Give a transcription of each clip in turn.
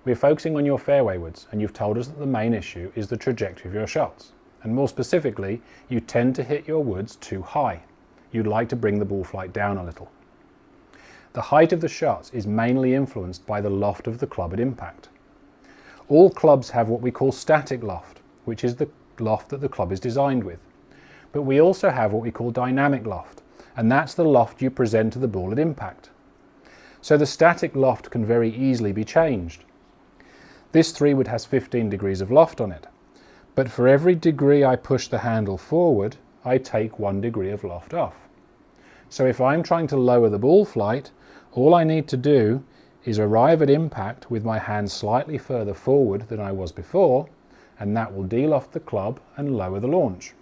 we're focusing on your fairway woods, and you've told us that the main issue is the trajectory of your shots. And more specifically, you tend to hit your woods too high. You'd like to bring the ball flight down a little. The height of the shots is mainly influenced by the loft of the club at impact. All clubs have what we call static loft, which is the loft that the club is designed with. But we also have what we call dynamic loft, and that's the loft you present to the ball at impact. So the static loft can very easily be changed. This 3-wood has 15 degrees of loft on it, but for every degree I push the handle forward, I take 1 degree of loft off. So if I'm trying to lower the ball flight, all I need to do is arrive at impact with my hand slightly further forward than I was before, and that will de-loft the club and lower the launch.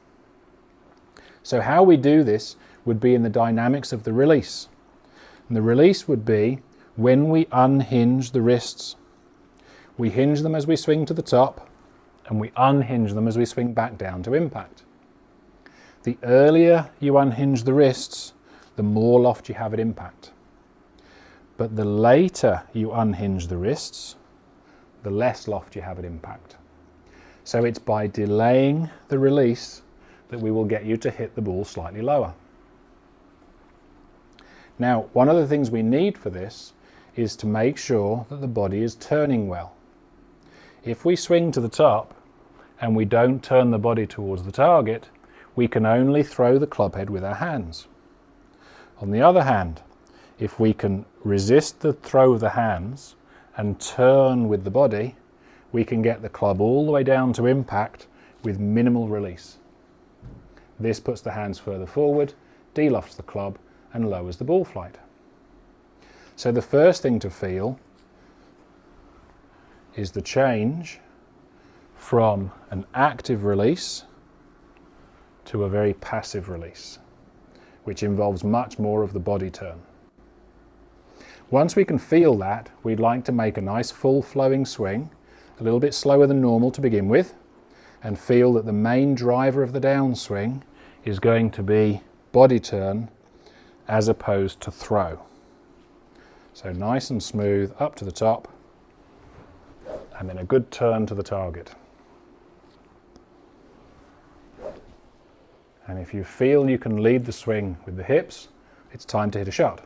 So how we do this would be in the dynamics of the release. And the release would be when we unhinge the wrists. We hinge them as we swing to the top, and we unhinge them as we swing back down to impact. The earlier you unhinge the wrists, the more loft you have at impact. But the later you unhinge the wrists, the less loft you have at impact. So it's by delaying the release that we will get you to hit the ball slightly lower. Now, one of the things we need for this is to make sure that the body is turning well. If we swing to the top and we don't turn the body towards the target, we can only throw the club head with our hands. On the other hand, if we can resist the throw of the hands and turn with the body, we can get the club all the way down to impact with minimal release. This puts the hands further forward, de-lofts the club, and lowers the ball flight. So the first thing to feel is the change from an active release to a very passive release, which involves much more of the body turn. Once we can feel that, we'd like to make a nice full flowing swing, a little bit slower than normal to begin with, and feel that the main driver of the downswing is going to be body turn as opposed to throw. So nice and smooth up to the top, and then a good turn to the target. And if you feel you can lead the swing with the hips, it's time to hit a shot.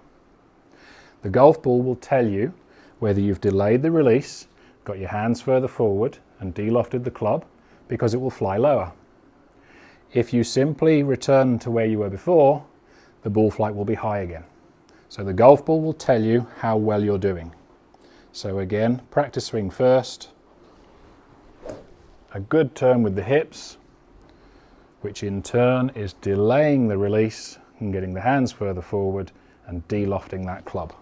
The golf ball will tell you whether you've delayed the release, got your hands further forward and de-lofted the club, because it will fly lower. If you simply return to where you were before, the ball flight will be high again. So the golf ball will tell you how well you're doing. So again, practice swing first. A good turn with the hips, which in turn is delaying the release and getting the hands further forward and de-lofting that club.